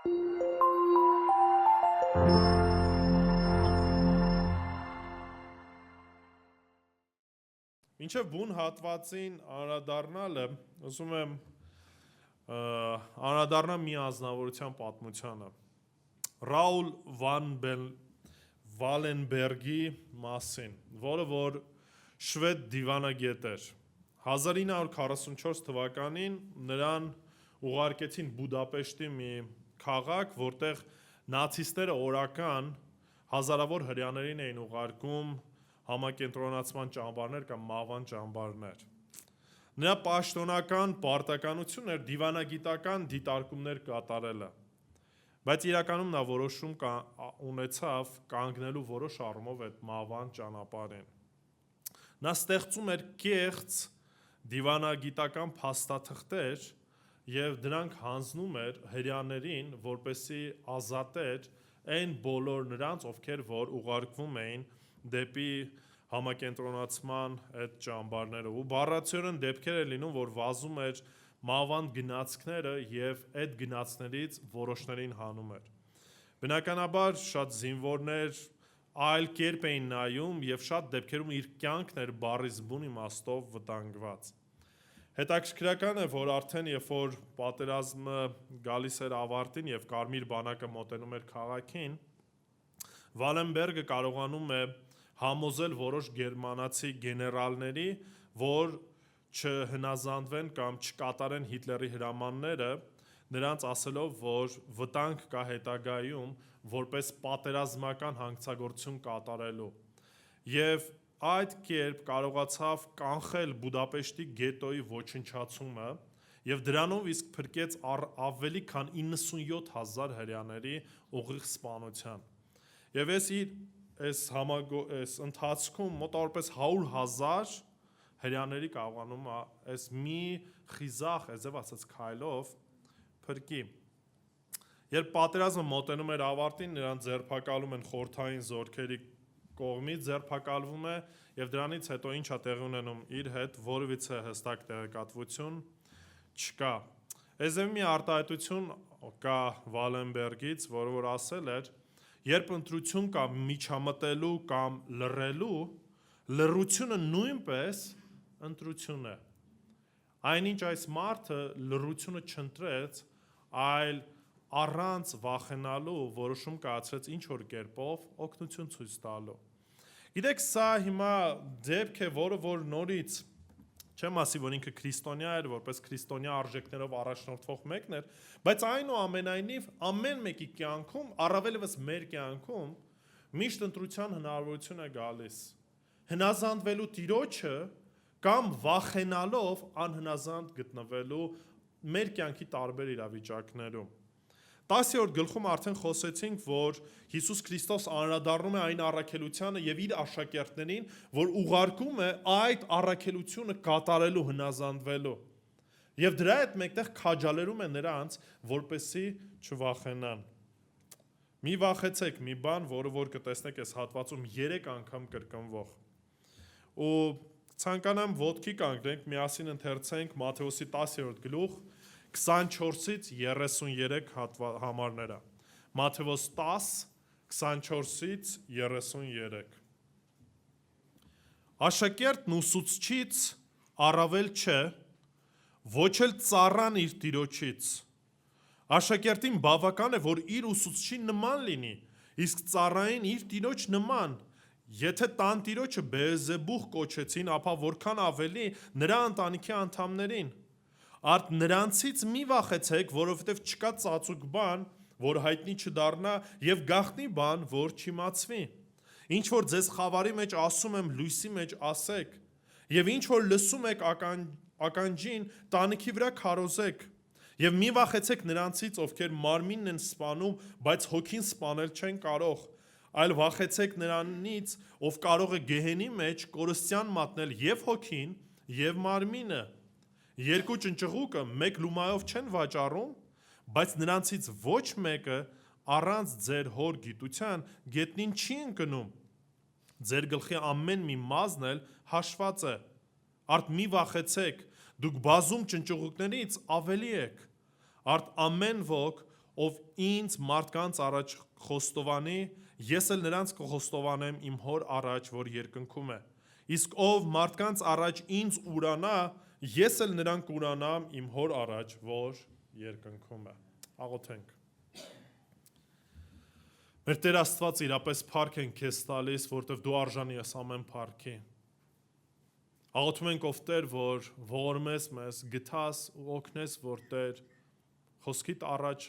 Մինչև բուն հատվածին անդրադառնալը, ուզում եմ անդրադառնամ մի անձնավորության պատմությանը։ Ռաուլ Վալենբերգի մասին, որը որ շվեդ դիվանագետ էր։ 1944 թվականին նրան ուղարկեցին Բուդապեշտի մի քաղաք, որտեղ նացիստները օրական հազարավոր հրեաներին էին ուղարկում համակենտրոնացման ճամբարներ կամ մահվան ճամբարներ։ Նրա պաշտոնական պարտականությունն էր դիվանագիտական դիտարկումներ կատարելը, բայց իրականում նա որոշում ունեցավ կանգնելու որոշ առումով այդ մահվան ճանապարհին։ Նա ստեղծում էր կեղծ դիվանագիտական փաստաթղթեր և դրանք հանձնում էր հրեաներին, որպեսզի ազատեր այն բոլոր նրանց, ովքեր որ ուղարկվում էին դեպի համակենտրոնացման այդ ճամբարները, ու բառացիորեն դեպքեր է լինում, որ վազում էր մահվան գնացքները և այդ գնացքներից որոշներին հանում էր։ Բնականաբար շատ զինվորներ այլ կերպ էին նայում և շատ դեպքերում իր կյանքն էր բառից բուն իմաստով վտանգված։ Հետաքրքրական է, որ արդեն երբ որ պատերազմը գալիս էր ավարտին և Կարմիր բանակը մոտենում էր քաղաքին, Վալենբերգը կարողանում է համոզել որոշ գերմանացի գեներալների, որ չհնազանդվեն կամ չկատարեն Հիտլերի հրամանները, նրանց ասելով, որ վտանգ կա հետագայում որպես պատերազմական հանցագործություն կատարելու, և այդ կերպ կարողացավ կանխել Բուդապեշտի գետոյի ոչնչացումը և դրանով իսկ փրկեց ավելի քան 97,000 հրեաների ուղիղ սպանության։ Եվ այս ընթացքում մոտավորապես 100,000 հրեաների կարողանում այս մի խիզախ, այսպես ասած, քայլով փրկի։ Երբ պատերազմը մոտենում էր ավարտին, նրան ձերբակալում են խորհրդային զորքերի կողմից ձերբակալվում է, և դրանից հետո ինչ է տեղի ունենում իր հետ, որևիցե հստակ տեղեկատվություն չկա։ Այստեղ մի արտահայտություն կա Վալենբերգից, որը որ ասել էր. երբ ընտրություն կա միջամտելու կամ լռելու, լռությունը նույնպես ընտրություն է։ Այնինչ այս մարդը լռությունը չընտրեց, այլ առանց վախենալու որոշում կայացրեց ինչ-որ կերպով օգնություն ցույց տալու։ Գիտեք, սա հիմա դեպք է, որը որ նորից, չեմ ասի, որ ինքը քրիստոնյա էր, որպես քրիստոնյա արժեքներով առաջնորդվող մեկն էր, բայց այնուամենայնիվ ամեն մեկի կյանքում, առավելևս մեր կյանքում, միշտ ընտրության հնարավորություն է գալիս։ Հնազանդվելու Տիրոջը կամ վախենալով անհնազանդ գտնվելու մեր կյանքի տարբեր իրավիճակներում։ 10-րդ գլխում արդեն խոսեցինք, որ Հիսուս Քրիստոս անդրադառնում է այն առաքելությանը և իր աշակերտներին, որ ուղարկում է այդ առաքելությունը կատարելու, հնազանդվելու։ Եվ դրա հետ մեկտեղ քաջալերում է նրանց, որպեսզի չվախենան։ Մի վախեցեք մի բան, որը որ կտեսնեք այս հատվածում 3 անգամ կրկնվող։ Ու ցանկանամ ոտքի կանգնենք, միասին ընթերցենք Մատթեոսի 10-րդ գլուխ 24-ից 33 համարները։ Մատթեոս 10, 24-ից 33։ Աշակերտն ուսուցչից առավել չէ, ոչ էլ ծառան իր տիրոջից։ Աշակերտին բավական է, որ իր ուսուցչի նման լինի, իսկ ծառային իր տիրոջ նման։ Եթե տանտիրոջը Բեելզեբուղ կոչեցին, ապա որքան ավելի նրա ընտանիքի անդամներին։ Արդ նրանցից մի վախեցեք, որովհետև չկա ծածուկ բան, որ հայտնի չդառնա, և գաղտնի բան, որ չիմացվի։ Ինչ որ ձեզ խավարի մեջ ասում եմ, լույսի մեջ ասեք, և ինչ որ լսում եք ականջին, տանիքի վրա քարոզեք։ Եվ մի վախեցեք նրանցից, ովքեր մարմինն են սպանում, բայց հոգին սպանել չեն կարող, այլ վախեցեք նրանից, ով կարող է գեհենի մեջ կորստյան մատնել և հոգին, և մարմինը։ Երկու ճնճղուկը մեկ լումայով չեն վաճառում, բայց նրանցից ոչ մեկը առանց ձեր հոր գիտության գետնին չի ընկնում։ Ձեր գլխի ամեն մի մազն էլ հաշված է։ Արդ մի վախեցեք, դուք բազում ճնճղուկներից ավելի եք։ Արդ ամեն ոք, ով ինձ մարդկանց առաջ խոստովանի, ես էլ նրանց կխոստովանեմ իմ հոր առաջ, որ երկնքում է։ Իսկ ով մարդկանց առաջ ինձ ուրանա, ես էլ նրան կուրանամ իմ հոր առաջ, որ երկնքում է։ Աղոթենք։ Մեր Տեր Աստված իրապես փառք ենք քեզ տալիս, որտեվ դու արժանի ես ամեն փառքի։ Աղոթում ենք ով Տեր, որ ողորմես մեզ, գթաս ու օգնես, որ Տեր խոսքիդ առաջ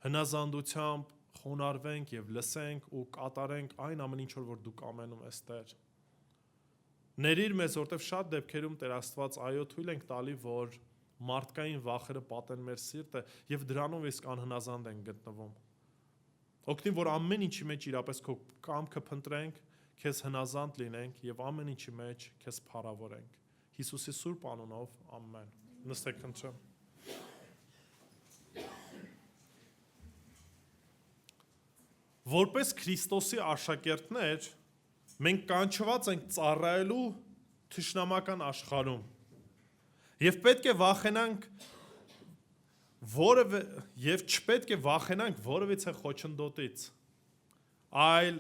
հնազանդությամբ խոնարհվենք եւ լսենք ու կատարենք այն ամեն ինչ որ դու կամենում ես, Տեր։ Ներիր մեզ, որտեվ շատ դեպքերում Տեր Աստված այո թույլ ենք տալի, որ մարդկային վախերը պատեն մեր սիրտը եւ դրանով իսկ անհնազանդ ենք գտնվում։ Օգնի, որ ամեն ինչի մեջ իրապես քո կամքը փնտրենք, քեզ հնազանդ լինենք եւ ամեն ինչի մեջ քեզ փառավորենք։ Հիսուսի սուրբ անունով, ամեն։ Նստեք խնդրեմ։ Որպես Քրիստոսի աշակերտներ, մենք կանչված ենք ծառայելու թշնամական աշխարհում։ Եվ պետք է վախենանք Եվ չպետք է վախենանք որևիցե խոչընդոտից, այլ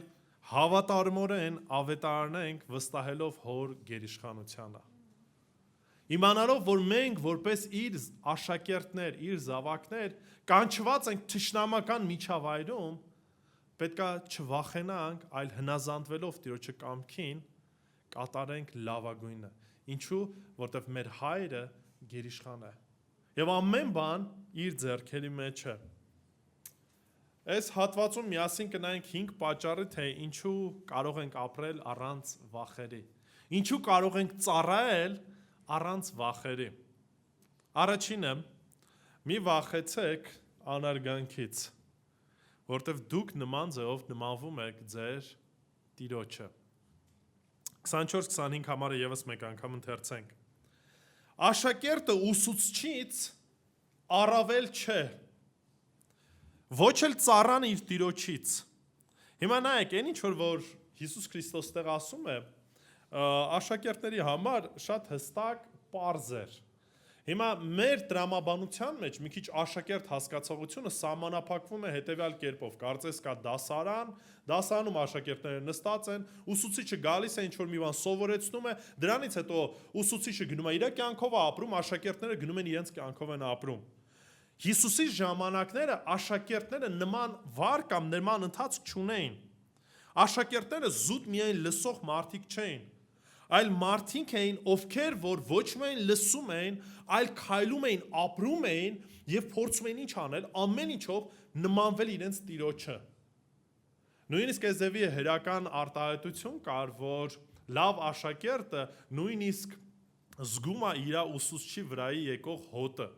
հավատարմորեն ավետարանենք վստահելով հոր գերիշխանությանը։ Իմանալով, որ մենք որպես իր աշակերտներ, իր զավակներ, կանչված ենք թշնամական միջավայրում, պետք է չվախենանք, այլ հնազանդվելով Տիրոջը կամքին, կատարենք լավագույնը։ Ինչու՞, որտեվ մեր հայրը գերիշխան է։ Եվ ամեն բան իր ձեռքերի մեջ է։ Այս հատվածում միասին կնայենք 5 պատճառը, թե ինչու կարող ենք ապրել առանց վախերի։ Ինչու կարող ենք ծառայել առանց վախերի։ Առաջինը՝ մի վախեցեք անարգանքից, որտեվ դուք նման ձևով նմանվում եք ձեր Տիրոջը։ 24-25 համարը եւս մեկ անգամ ընթերցենք։ Աշակերտը ուսուցչից առավել չէ, ոչ էլ ծառան իր Տիրոջից։ Հիմա նայեք, այն ինչ որ Հիսուս Քրիստոս տեղ ասում է, աշակերտների համար շատ հստակ պարզ էր։ Հիմա մեր տրամաբանության մեջ մի քիչ աշակերտ հասկացողությունը սահմանափակվում է հետևյալ կերպով. կարծես կա դասարան, դասարանում աշակերտները նստած են, ուսուցիչը գալիս է ինչ-որ մի բան սովորեցնում է, դրանից հետո ուսուցիչը գնում է իր կյանքով ապրում, աշակերտները գնում են իրենց կյանքով են ապրում։ Հիսուսի ժամանակները աշակերտները նման վար կամ նման ընթացք չունեին։ Աշակերտները զուտ միայն լսող մարդիկ չէին, այլ մարդիկ էին, ովքեր որ ոչ միայն լսում էին, այլ քայլում էին, ապրում էին եւ փորձում էին ինչ անել, ամեն ինչով նմանվել իրենց Տիրոջը։ Նույնիսկ այս ձևի հերական արտահայտություն կար, որ լավ աշակերտը նույնիսկ զգում է իր ուսուցչի վրայի եկող հոտը։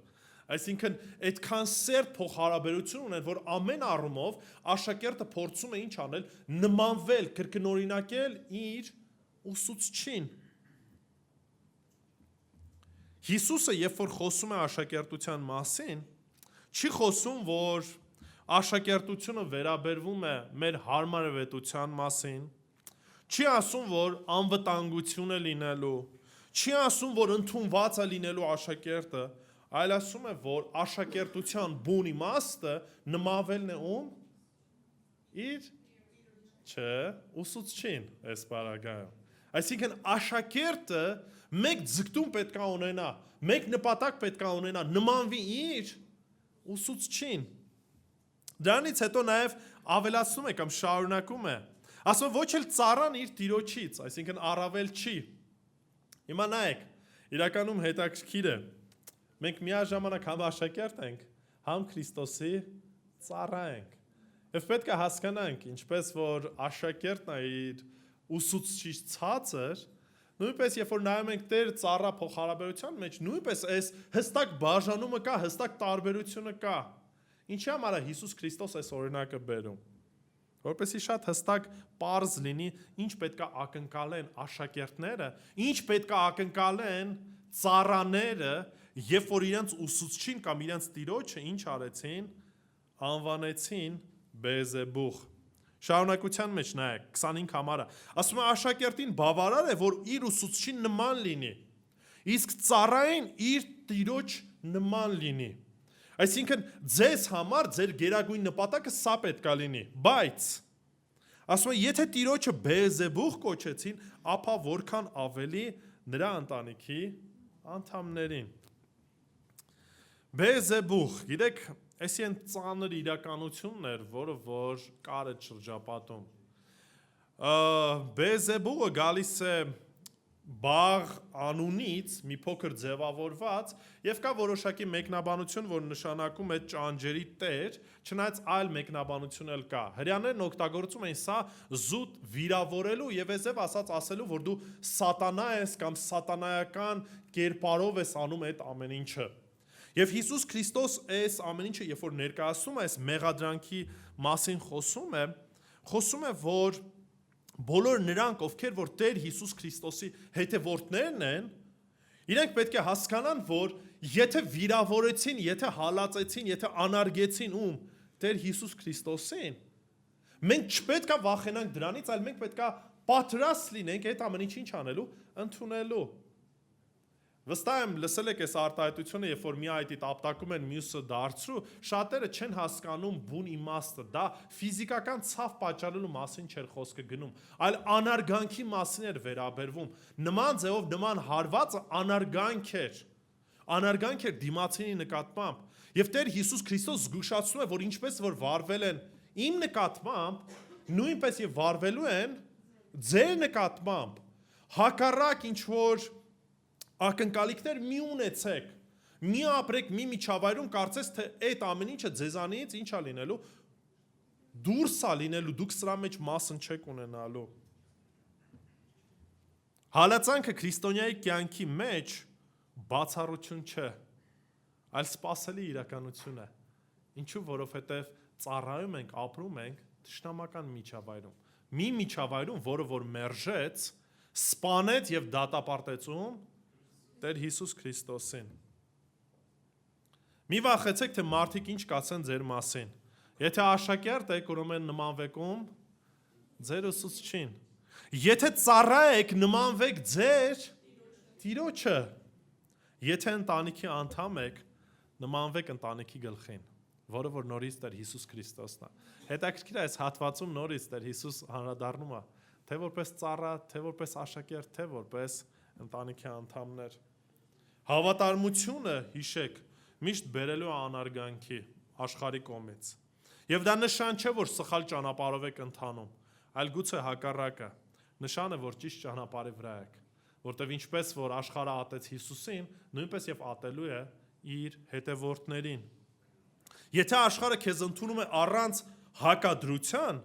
Այսինքն այդքան սերտ փոխհարաբերություն ունեն, որ ամեն առումով աշակերտը փորձում է ինչ անել, նմանվել, կրկնօրինակել իր ուսուցչին։ Հիսուսը, երբ որ խոսում է աշակերտության մասին, չի խոսում, որ աշակերտությունը վերաբերվում է մեր հարմարավետության մասին, չի ասում, որ անվտանգություն է լինելու, չի ասում, որ ընդունված է լինելու աշակերտը, այլ ասում է, որ աշակերտության բուն իմաստը նմանվելն է ում իր ուսուցչին այս բaragայում։ Այսինքն աշակերտը մեկ ձգտում պետք է ունենա, մեկ նպատակ պետք է ունենա, նմանվի իր ուսուցչին։ Դրանից հետո նաև ավելացնում է կամ շարունակում է, ասում ոչ էլ ծառան իր Տիրոջից, այսինքն առավել չի։ Հիմա նայեք, իրականում հետաքրքիր է, մենք միաժամանակ համ աշակերտ ենք, համ Քրիստոսի ծառա ենք։ Եվ պետք է հասկանանք, ինչպես որ աշակերտն է իր ուսուցիչ ցածր, նույնպես երբ որ նայում ենք Տեր ծառա փոխհարաբերության մեջ, նույնպես այս հստակ բաժանումը կա, հստակ տարբերությունը կա։ Ինչի համար է Հիսուս Քրիստոս այս օրինակը բերում։ Որպեսզի շատ հստակ պարզ լինի, ինչ պետք է ակնկալեն աշակերտները, ինչ պետք է ակնկալեն ծառաները, երբ որ իրենց ուսուցչին կամ իրենց Տիրոջը ինչ արեցին, անվանեցին Բեզեբուխ։ Շարունակության մեջ նայեք 25 համարը, ասում է աշակերտին բավարար է, որ իր ուսուցչին նման լինի, իսկ ծառային իր Տիրոջ նման լինի։ Այսինքն ձեզ համար ձեր գերագույն նպատակը սա պետք է լինի, բայց ասում է, եթե Տիրոջը Բեելզեբուղ կոչեցին, ապա որքան ավելի նրա ընտանիքի անդամներին։ Բեելզեբուղ, գիտեք, այս են ծանր իրականություններ, որը որ կար է շրջապատում։ Բեելզեբուղը գալիս է բաղ անունից մի փոքր ձևավորված եւ կա որոշակի մեկնաբանություն, որ նշանակում է ճանճերի տեր, չնայած այլ մեկնաբանություն էլ կա։ Հրեաներն օգտագործում են սա զուտ վիրավորելու եւ այսև ասելու, որ դու սատանա ես կամ սատանայական կերպարով ես անում այդ ամեն ինչը։ Եվ Հիսուս Քրիստոս այս ամեն ինչը երբ որ ներկայացնում է, այս մեղադրանքի մասին խոսում է, որ բոլոր նրանք, ովքեր որ Տեր Հիսուս Քրիստոսի հետևորդներն են, իրենք պետք է հասկանան, որ եթե վիրավորեցին, եթե հալածեցին, եթե անարգեցին Տեր Հիսուս Քրիստոսին, մենք չպետք է վախենանք դրանից, այլ մենք պետք է պատրաստ լինենք այդ ամեն ինչ անելու, ընդունելու։ Վստահ եմ լսել եք այս արտահայտությունը, երբ որ մի այդի տապտակում են մյուսը դարձրու, շատերը չեն հասկանում բուն իմաստը, դա ֆիզիկական ցավ պատճառելու մասին չէր խոսքը գնում, այլ անարգանքի մասին էր վերաբերվում։ Նման ձևով նման հարվածը անարգանք էր դիմացինի նկատմամբ։ Եվ Տեր Հիսուս Քրիստոս զգուշացնում է, որ ինչպես որ վարվել են իմ նկատմամբ, նույնպես եւ վարվելու են ձեր նկատմամբ։ Հակառակ ինչ որ ակնկալիքներ մի ունեցեք, մի ապրեք, մի միջավայրում կարծես թե այդ ամեն ինչը ձեզանից ինչա լինելու, դուրս է լինելու, դուք սրա մեջ մասն չեք ունենալու։ Հալածանքը քրիստոնյայի կյանքի մեջ բացառություն չէ, այլ սպասելի իրականություն է։ Ինչու, որովհետև ծառայում ենք, ապրում ենք թշնամական միջավայրում։ Մի միջավայրում, որը որ մերժեց, սպանեց եւ դատապարտեց Տեր Հիսուս Քրիստոսին։ Մի վախեցեք, թե մարդիկ ինչ կասեն ձեր մասին։ Եթե աշակերտ եք, ուրեմն նմանվեք ձեր ուսուցչին։ Եթե ծառա եք, նմանվեք ձեր Տիրոջը։ Եթե ընտանիքի անդամ եք, նմանվեք ընտանիքի գլխին, որը որ նորից Տեր Հիսուս Քրիստոսն է։ Հետաքրքիր է այս հատվածում նորից Տեր Հիսուս հանրադառնում է, թե որպես ծառա, թե որպես աշակերտ, թե որպես ընտանիքի անդամներ։ Հավատարմությունը, հիշեք, միշտ բերելու է անարգանքի աշխարհի կողմից։ Եվ դա նշան չէ, որ սխալ ճանապարհով եք ընթանում, այլ գուցե հակառակը։ Նշան է, որ ճիշտ ճանապարհի վրա եք, որտեղ ինչպես որ աշխարհը ատեց Հիսուսին, նույնպես եւ ատելու է իր հետևորդներին։ Եթե աշխարհը քեզ ընդունում է առանց հակադրության,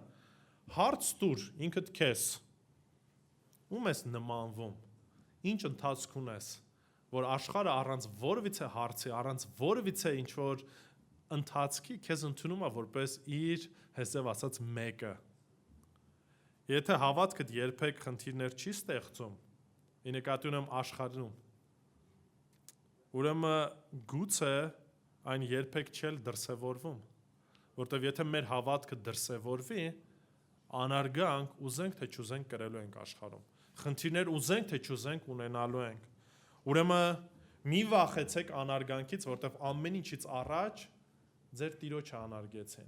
հարց տուր ինքդ քեզ. ում ես նմանվում, ինչ ընթացք ունես, որ աշխարհը առանց որևիցե հարցի, առանց որևիցե ինչ որ ընթացքի քեզ ընդունում է որպես իր հեսև ասած մեկը։ Եթե հավատքդ երբեք խնդիրներ չի ստեղծում, ի նկատի ունեմ աշխարհում, ուրեմն գուցե այն երբեք չի դրսևորվում, որտեվ եթե մեր հավատքը դրսևորվի, անարգանք ուզենք թե չուզենք կրելու ենք աշխարհում։ Խնդիրներ ուզենք թե չուզենք ունենալու ենք։ Ուրեմն մի վախեցեք անարգանքից, որտեվ ամեն ինչից առաջ ձեր Տիրոջը անարգեցին։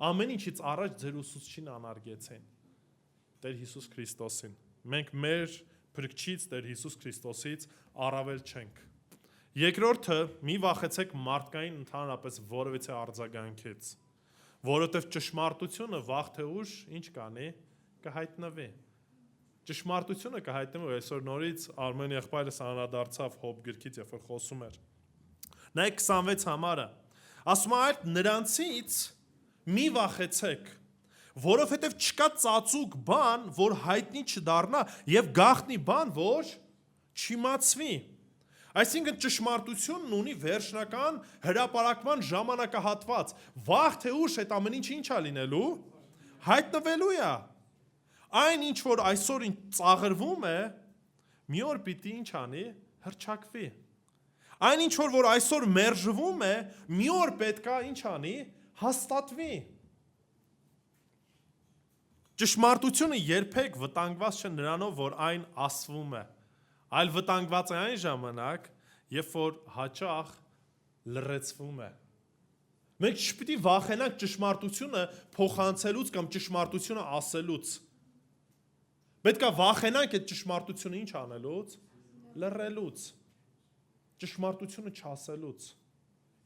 Ամեն ինչից առաջ ձեր ուսուցչին անարգեցին։ Տեր Հիսուս Քրիստոսին։ Մենք մեր Փրկչից Տեր Հիսուս Քրիստոսից առավել չենք։ Երկրորդը, մի վախեցեք մարդկային ընդհանրապես որևիցե արձագանքից, որովհետև ճշմարտությունը վաղ թե ուշ ինչ կանի, կհայտնվի։ Ճշմարտությունը կհայտնվի, այսօր նորից Արմեն եղբայրս անդրադարձավ Հոբ գրքից, երբ որ խոսում էր։ Նայեք 26 համարը։ Ասում է այդ նրանցից մի վախեցեք, որովհետև չկա ծածուկ բան, որ հայտնի չդառնա, եւ գաղտնի բան, որ չիմացվի։ Այսինքն ճշմարտությունն ունի վերջնական հրապարակման ժամանակահատված։ Վաղ թե ուշ այդ ամեն ինչ ինչա լինելու, հայտնվելու է։ Այն ինչ որ այսօր ծաղրվում է, մի օր պիտի ինչ անի, հրճակվի։ Այն ինչ որ այսօր մերժվում է, մի օր պետքա ինչ անի, հաստատվի։ Ճշմարտությունը երբեք վտանգված չէ նրանով, որ այն ասվում է, այլ վտանգված է այն ժամանակ, երբ որ հաճախ լրացվում է։ Մենք չպիտի վախենանք ճշմարտությունը փոխանցելուց կամ ճշմարտությունը ասելուց։ Պետք է վախենանք այդ ճշմարտությունը ինչ անելուց, լռելուց, ճշմարտությունը չասելուց։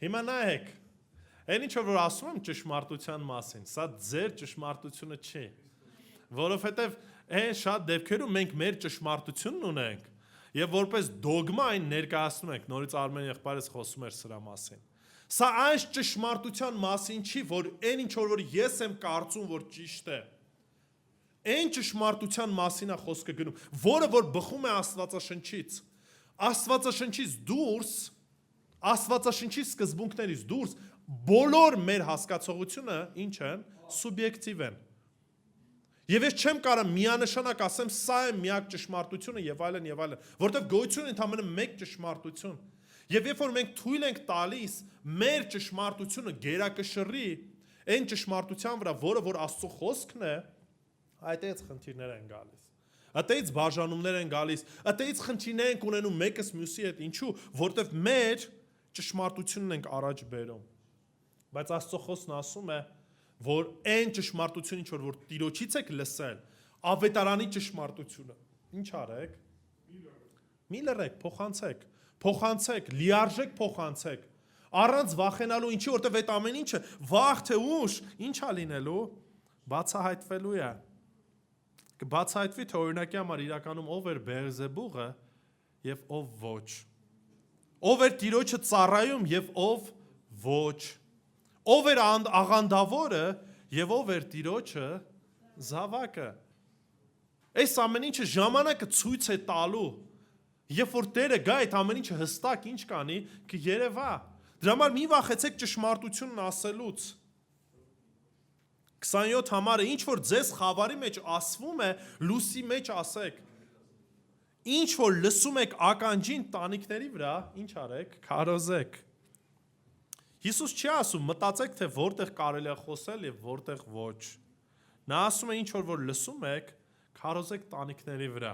Հիմա նայեք, այն ինչ որ ասում եմ ճշմարտության մասին, սա ձեր ճշմարտությունը չի, որովհետև այն շատ դեպքերում մենք մեր ճշմարտությունն ունենք եւ որպես դոգմա այն ներկայացնում ենք։ Նորից Արմեն եղբայրս խոսում էր սրա մասին։ Սա այս ճշմարտության մասին չի, որ այն ինչ որ ես եմ կարծում, որ ճիշտ է։ Այն ճշմարտության մասին է խոսքը գնում, որը որ բխում է Աստվածաշնչից։ Աստվածաշնչից դուրս, Աստվածաշնչի սկզբունքներից դուրս բոլոր մեր հասկացողությունը ինչ են, սուբյեկտիվ են։ Եվ ես չեմ կարող միանշանակ ասեմ սա է միակ ճշմարտությունը եւ այլն, որովհետեւ գոյություն է ընդհանրապես մեկ ճշմարտություն։ Եվ երբ որ մենք թույլ ենք տալիս մեր ճշմարտությունը գերակշռի այն ճշմարտության վրա, որը որ Աստծո խոսքն է, այդտեղից խնդիրներ են գալիս։ Այդտեղից բաժանումներ են գալիս, այդտեղից խնդիրներ են ունենում մեկս մյուսի հետ, ինչու, որովհետեւ մեր ճշմարտությունն ենք առաջ բերում։ Բայց Աստծո խոսքն ասում է, որ այն ճշմարտությունը, ինչ որ Տիրոջից եք լսել, ավետարանի ճշմարտությունը, ինչ արեք։ Մի լռեք, փոխանցեք, լիարժեք փոխանցեք, առանց վախենալու, ինչի, որտեվ այդ ամեն ինչը վաղ թե ուշ ինչ է լինելու, բացահայտվելու է։ Կբացահայտվի, թե օրինակի համար իրականում ով էր Բեղզեբուղը եւ ով ոչ։ Ով էր Տիրոջը ծառայում եւ ով ոչ։ Ով էր աղանդավորը եւ ով էր Տիրոջը զավակը։ Այս ամեն ինչը ժամանակը ցույց է տալու։ Երբ որ Տերը գա այդ ամեն ինչը հստակ ինչ կանի, կերևա։ Դրա համար մի վախեցեք ճշմարտությունն ասելուց։ 27 համարը ինչ որ ձեզ խավարի մեջ ասվում է, լուսի մեջ ասեք։ Ինչ որ լսում եք ականջին տանիքների վրա, ինչ արեք, քարոզեք։ Հիսուս չի ասում մտածեք, թե որտեղ կարելի է խոսել եւ որտեղ ոչ։ Նա ասում է ինչ որ լսում եք, քարոզեք տանիքների վրա։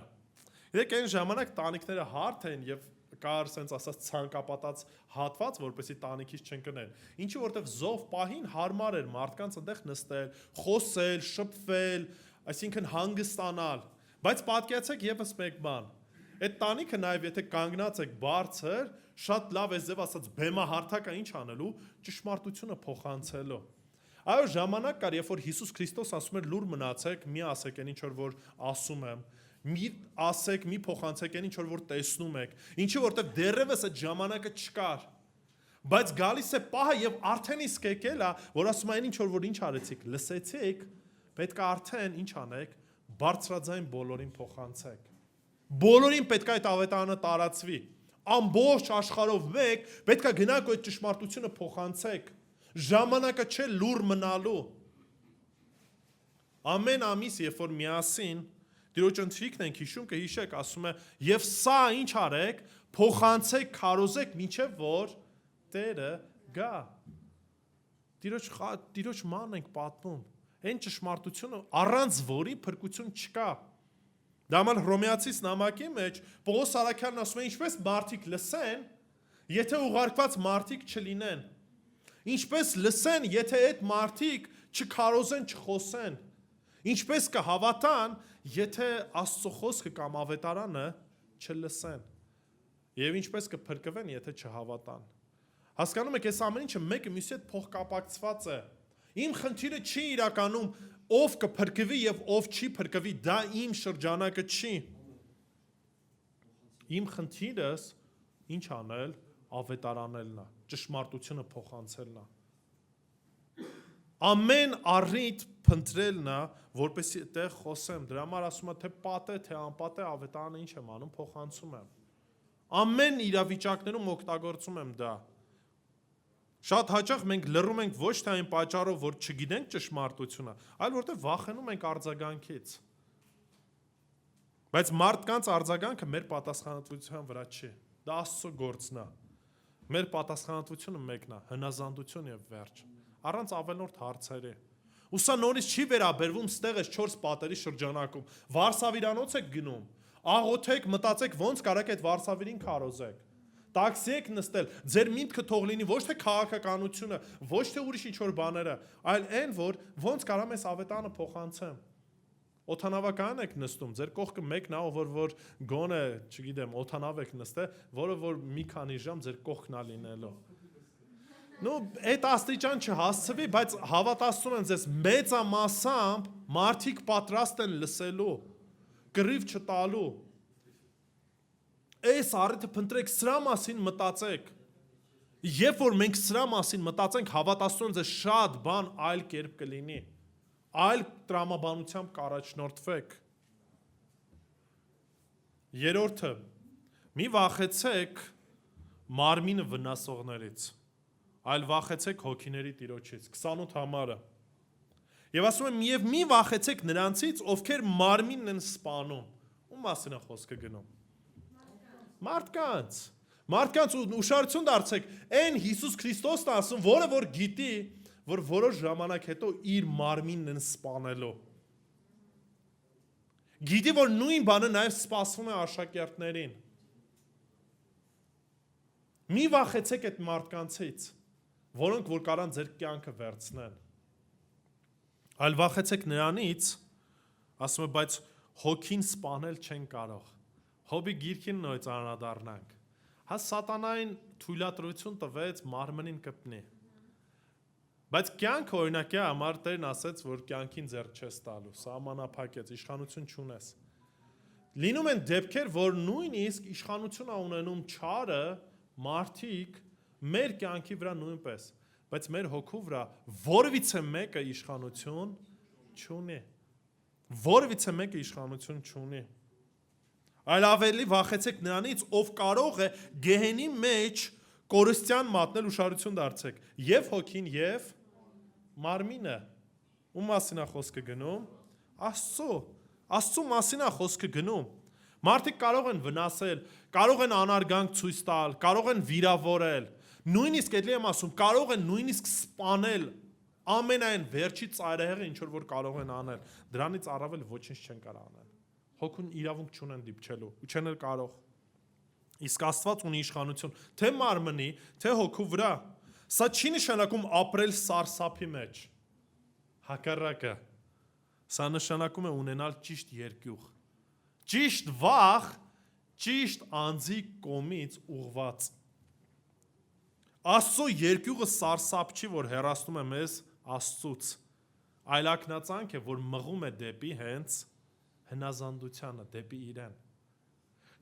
Իրեք այն ժամանակ տանիքները հարթ են եւ կար sense ասած ցանկապատած հատված, որպեսի տանիքից չընկնեն։ Ինչի որտեղ զով պահին հարմար էր մարդկանց այնտեղ նստել, խոսել, շփվել, այսինքն հանգստանալ։ Բայց պատկերացեք եւս մեկ բան։ Այդ տանիքը նաեւ եթե կանգնած եք բարձր, շատ լավ է ձև ասած բեմահարթակա ինչ անելու, ճշմարտությունը փոխանցելու։ Այո, ժամանակ կար, երբ որ Հիսուս Քրիստոս ասում էր լուր մնացեք, մի ասեք այն ինչ որ ասում եմ, մի ասեք, մի փոխանցեք այն ինչ որ տեսնում եք, ինչի որտեղ դեռևս այդ ժամանակը չկար։ Բայց գալիս է պահը եւ արդեն իսկ եկել է, որ ասում է այն ինչ որ ինչ արեցիք, լսեցիք, պետք է արդեն ինչ անեք, բարձրաձայն բոլորին փոխանցեք։ Բոլորին պետք է այդ ավետարանը տարածվի։ Ամբողջ աշխարհով մեկ պետք է գնաք այդ ճշմարտությունը փոխանցեք։ Ժամանակը չէ լուր մնալու։ Ամեն ամիս, երբ որ միասին Տիրոջ ընթրիքն ենք հիշում, կհիշեք, ասում է, եւ սա ինչ արեք, փոխանցեք, քարոզեք, մինչեւ որ Տերը գա։ Տիրոջ ման ենք պատմում։ Այն ճշմարտությունը, առանց որի փրկություն չկա։ Դա համար Հռոմեացիս նամակի մեջ Պողոս Արաքյանն ասում է, ինչպես մարդիկ լսեն, եթե ուղարկված մարդիկ չլինեն։ Ինչպես լսեն, եթե այդ մարդիկ չքարոզեն, չխոսեն։ Ինչպես կհավատան, եթե Աստծո խոսքը կամ ավետարանը չլսեն։ Եվ ինչպես կփրկվեն, եթե չհավատան։ Հասկանում եք, այս ամեն ինչը մեկը մյուսի հետ փոխկապակցված է։ Իմ խնդիրը չի իրականում ով կփրկվի եւ ով չի փրկվի, դա իմ շրջանակը չի։ Իմ խնդիրս ինչ անել, ավետարանելն է, ճշմարտությունը փոխանցելն է։ Ամեն առիթ փնտրելն է, որպեսզի այդտեղ խոսեմ, դրա համար ասում եմ, թե պատե, թե անպատե ավետարանը ինչ եմ անում, փոխանցում եմ։ Ամեն իրավիճակներում օգտագործում եմ դա։ Շատ հաճախ մենք լռում ենք ոչ թե այն պատճառով, որ չգիտենք ճշմարտությունը, այլ որտեղ վախենում ենք արձագանքից։ Բայց մարդկանց արձագանքը մեր պատասխանատվության վրա չի։ Դա Աստծո գործն է։ Մեր պատասխանատվությունը մեկն է՝ հնազանդություն եւ վերջ։ Առանց ավելորդ հարցերի։ Ու սա նորից չի վերաբերվում ստեղ էս 4 պատերի շրջանակում։ Վարսավիրանոց եք գնում, աղոթեք, մտածեք ոնց կարեք այդ վարսավիրին քարոզեք։ տաքսի եք նստել, ձեր միտքը թող լինի ոչ թե քաղաքականությունը, ոչ թե ուրիշ ինչ-որ բաները, այլ այն, որ ոնց կարամ ես ավետանը փոխանցեմ։ Օթանավական եք նստում, ձեր կողքը մեկն է, որ գոնե, չգիտեմ, օթանավ եք նստել, որը որ մի քանի ժամ ձեր կողքն է լինելու։ Ну, այդ աստիճան չհասցվի, բայց հավատացնում եմ ձեզ մեծամասամբ մարդիկ պատրաստ են լսելու, կռիվ չտալու։ Այս առիթը փնտրեք, սրա մասին մտածեք։ Երբ որ մենք սրա մասին մտածենք, հավատացնում եմ ձեզ շատ բան այլ կերպ կլինի։ Այլ տրամաբանությամբ կառաջնորդվեք։ Երրորդը, մի վախեցեք մարմինը վնասողներից, այլ վախեցեք հոգիների Տիրոջից, 28 համարը։ Եվ ասում եմ, եւ մի վախեցեք նրանցից, ովքեր մարմինն են սպանում։ Ում մասին է խոսքը գնում։ Մարդկանց ուշադրություն դարձեք, այն Հիսուս Քրիստոսն ասում, որը որ գիտի, որ որոշ ժամանակ հետո իր մարմինն են սպանելու։ Գիտի, որ նույն բանը նաև սպասվում է աշակերտներին։ Մի վախեցեք այդ մարդկանցից, որոնք որ կարան ձեր կյանքը վերցնեն։ Այլ վախեցեք նրանից, ասում է, բայց հոգին սպանել չեն կարող։ Հոբի գիրքին նույնց անդրադառնանք։ Հա սատանային թույլատրություն տվեց մարմնին կպնի։ Բայց կյանքը օրինակի համար Տերն ասեց, որ կյանքին ձեռք չես տալու, սահմանափակեց, իշխանություն չունես։ Լինում են դեպքեր, որ նույնիսկ իշխանություն է ունենում չարը, մարդիկ մեր կյանքի վրա նույնպես, բայց մեր հոգու վրա որևիցե մեկը իշխանություն չունի։ Որևիցե մեկը իշխանություն չունի։ Այլ ավելի վախեցեք նրանից, ով կարող է գեհենի մեջ կորստյան մատնել, ուշադրություն դարձեք, եւ հոգին, եւ մարմինը։ Ում մասին է խոսքը գնում։ Աստծո մասին է խոսքը գնում։ Մարդիկ կարող են վնասել, կարող են անարգանք ցույց տալ, կարող են վիրավորել, նույնիսկ էլի եմ ասում, կարող են նույնիսկ սպանել ամենայն վերջի ծայրահեղը, ինչ որ կարող են անել։ Դրանից առավել ոչինչ չեն կարող անել։ Հոգուն իրավունք չունեն դիպչելու, ու չեն էլ կարող։ Իսկ Աստված ունի իշխանություն թե մարմնի, թե հոգու վրա։ Սա չի նշանակում ապրել սարսափի մեջ։ Հակառակը, սա նշանակում է ունենալ ճիշտ երկյուղ, ճիշտ վախ, ճիշտ անձի կողմից ուղված։ Աստծո երկյուղը սարսափ չի, որ հեռացնում է մեզ Աստծուց, այլ ակնածանք է, որ մղում է դեպի հենց հնազանդությանը, դեպի իրեն։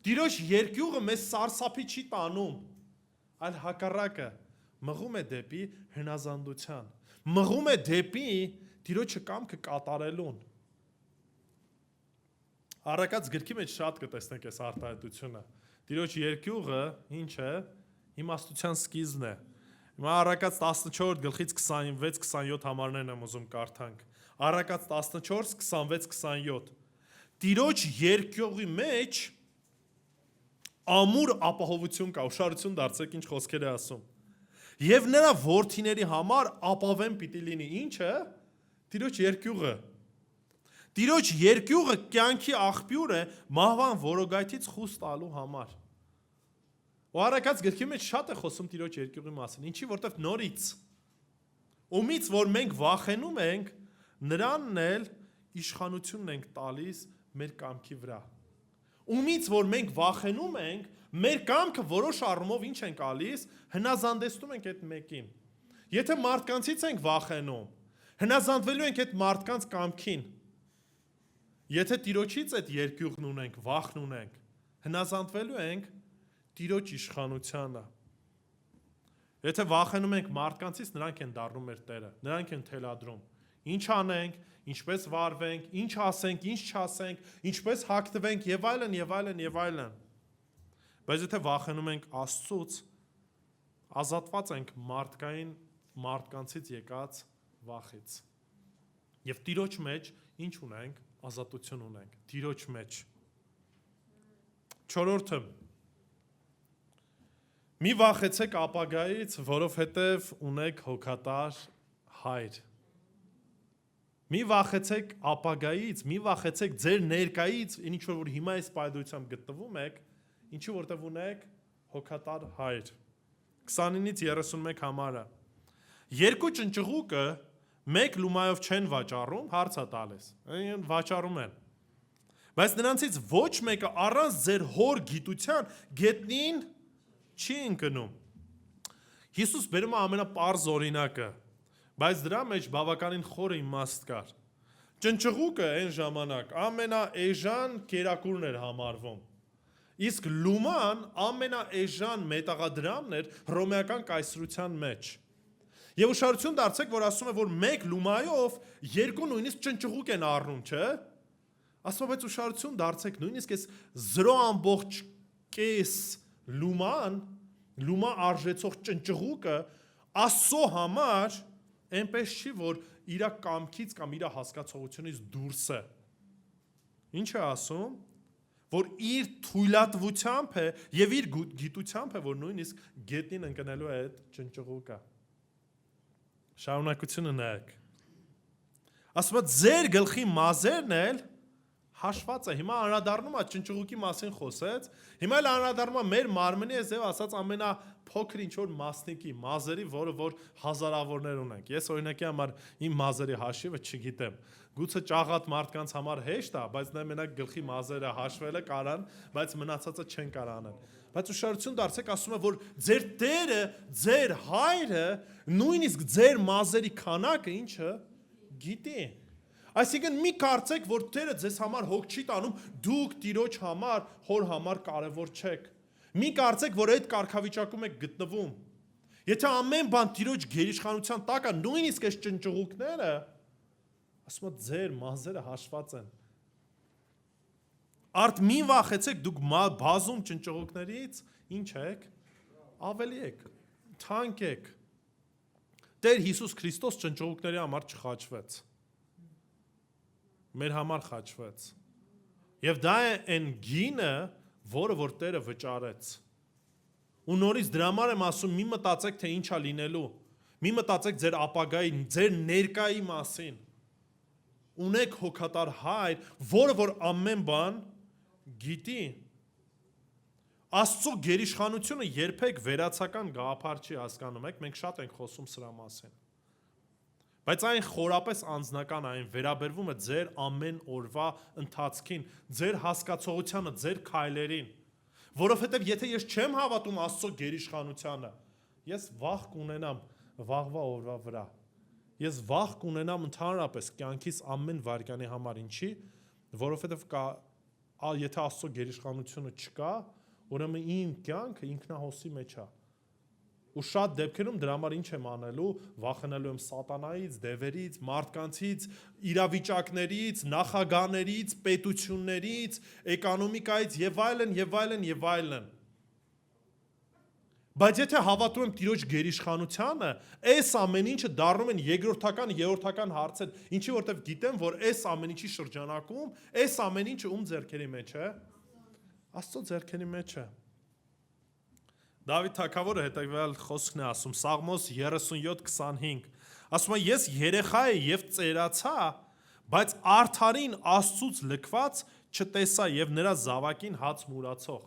Տիրոջ երկյուղը մեզ սարսափի չի տանում, այլ հակառակը մղում է դեպի հնազանդության, մղում է դեպի Տիրոջը կամքը կատարելուն։ Առակած գրքի մեջ շատ կտեսնենք այս արտահայտությունը։ Տիրոջ երկյուղը ինչ է, իմաստության սկիզբն է։ Հիմա Առակած 14 գլխից 26-27 համարներն եմ ուզում կարդանք։ Առակած 14, 26-27։ Տիրոջ երկյուղի մեջ ամուր ապահովություն կա, ուշադրություն դարձեք ինչ խոսքեր է ասում։ Եվ նրա որդիների համար ապավեն պիտի լինի, ինչը Տիրոջ երկյուղը։ Տիրոջ երկյուղը կյանքի աղբյուր է մահվան որոգայթից խուս տալու համար։ Ու Առակած գրքի մեջ շատ է խոսում Տիրոջ երկյուղի մասին, ինչի որտեվ նորից ումից որ մենք վախենում ենք, նրանն էլ իշխանությունն ենք տալիս մեր կամքի վրա։ Ումից որ մենք վախենում ենք, մեր կամքը որոշ առումով ինչ ենք ալիս, հնազանդեցնում ենք այդ մեկին։ Եթե մարդկանցից ենք վախենում, հնազանդվելու ենք այդ մարդկանց կամքին։ Եթե Տիրոջից այդ երկյուղն ունենք, վախն ունենք, հնազանդվելու ենք Տիրոջ իշխանությանը։ Եթե վախենում ենք մարդկանցից, նրանք են դառնում մեր Տերը, նրանք են թելադրում։ Ինչ անենք, ինչպես վարվենք, ինչ ասենք, ինչ չասենք, ինչպես հագնվենք եւ այլն եւ այլն եւ այլն։ Բայց եթե վախենում ենք Աստծուց, ազատված ենք մարդկանցից եկած վախից։ Եվ Տիրոջ մեջ ինչ ունենք, ազատություն ունենք, Տիրոջ մեջ։ Չորրորդը, մի վախեցեք ապագայից, որովհետև ունեք հոգատար հայր։ Մի վախեցեք ապագայից, մի վախեցեք ձեր ներկայից, ինչ որ հիմա այս պայծառությամբ գտնվում եք, ինչու որտև ունեք հոգատար հայր։ 29-ից 31 համարը։ Երկու ճնճղուկը մեկ լումայով չեն վաճառում, հարց է տալիս։ Վաճառում են։ Բայց նրանցից ոչ մեկը առանց ձեր հոր գիտության գետնին չի ընկնում։ Հիսուս բերում է ամենապարզ օրինակը, բայց դրա մեջ բավականին խորը իմաստ կար։ Ճնճղուկը այն ժամանակ ամենաէժան կերակուրն էր համարվում։ Իսկ լուման ամենաէժան մետաղադրամն էր հռոմեական կայսրության մեջ։ Եվ ուշադրություն դարձեք, որ ասում է, որ մեկ լումայով երկու նույնիսկ ճնճղուկ են առնում, չէ՞։ Ասում է, բայց ուշադրություն դարձեք, նույնիսկ այս 0.5 լումա արժեցող ճնճղուկը Աստծո համար այնպես չի, որ իր կամքից կամ իր հասկացողությունից դուրս է։ Ինչ է ասում, որ իր թույլատվությամբ է եւ իր գիտությամբ է, որ նույնիսկ գետնին ընկնելու է այդ ճնճղուկը։ Շարունակությունը նայեք։ Ասում է ձեր գլխի մազերն էլ հաշված է։ Հիմա անդրադառնում է ճնճղուկի մասին խոսեց, հիմա էլ անդրադառնում է մեր մարմնի այս եւ ասած ամենափոքր ինչ որ մասնիկի, մազերի, որ հազարավորներ ունենք։ Ես օրինակի համար իմ մազերի հաշիվը չգիտեմ։ Գուցե ճաղատ մարդկանց համար հեշտ է, բայց նա մենակ գլխի մազերը հաշվելը կարան, բայց մնացածը չեն կարան։ Բայց ուշադրություն դարձեք, ասում է, որ ձեր Տերը, ձեր Հայրը, նույնիսկ ձեր մազերի քանակը ինչը գիտի։ Այսինքն մի կարծեք, որ Տերը ձեզ համար հոգ չի տանում, դուք Տիրոջ համար, հոր համար կարևոր չեք։ Մի կարծեք, որ այդ կարգավիճակում եք գտնվում։ Եթե ամեն բան Տիրոջ գերիշխանության տակ է, նույնիսկ այս ճնճղուկները, ասում է ձեր մազերը հաշված են։ Արդ մի վախեցեք, դուք բազում ճնճղուկներից ինչ եք, ավելի եք, թանկ եք։ Տեր Հիսուս Քրիստոս ճնճղուկների համար չխաչվեց։ Մեր համար խաչվեց։ Եվ դա է այն գինը, որը որ Տերը վճարեց։ Ու նորից դրա համար եմ ասում, մի մտածեք, թե ինչ է լինելու։ Մի մտածեք ձեր ապագայի, ձեր ներկայի մասին։ Ունեք հոգատար Հայր, որը որ ամեն բան գիտի։ Աստծո գերիշխանությունը երբեք վերացական գաղափար չի, հասկանում եք, մենք շատ ենք խոսում սրա մասին։ Բայց այն խորապես անձնական, այն վերաբերվում է ձեր ամեն օրվա ընթացքին, ձեր հասկացողությանը, ձեր քայլերին, որովհետև եթե ես չեմ հավատում Աստծո գերիշխանությանը, ես վախ կունենամ վաղվա օրվա վրա։ Ես վախ կունենամ ընդհանրապես կյանքիս ամեն վայրկյանի համար, ինչի, որովհետև եթե Աստծո գերիշխանությունը չկա, ուրեմն իմ կյանքը ինքնահոսի մեջ է։ Ու շատ դեպքերում դրա համար ինչ եմ անելու, վախենալու եմ սատանայից, դևերից, մարդկանցից, իրավիճակներից, նախագահներից, պետություններից, էկոնոմիկայից եւ այլն եւ այլն եւ այլն։ Բայց եթե հավատում եմ Տիրոջ գերիշխանությանը, այս ամեն ինչը դառնում են երկրորդական, երրորդական հարցեր, ինչի որտեվ գիտեմ, որ այս ամեն ինչի շրջանակում, այս ամեն ինչը ում ձեռքերի մեջ է։ Աստծո ձեռքերի մեջ է։ Դավիթ թագավորը հետևյալ խոսքն է ասում Սաղմոս 37:25, ասում է ես երեխա եմ եւ ծերացա, բայց արդարին Աստծուց լքված չտեսա եւ նրա զավակին հաց մուրացող։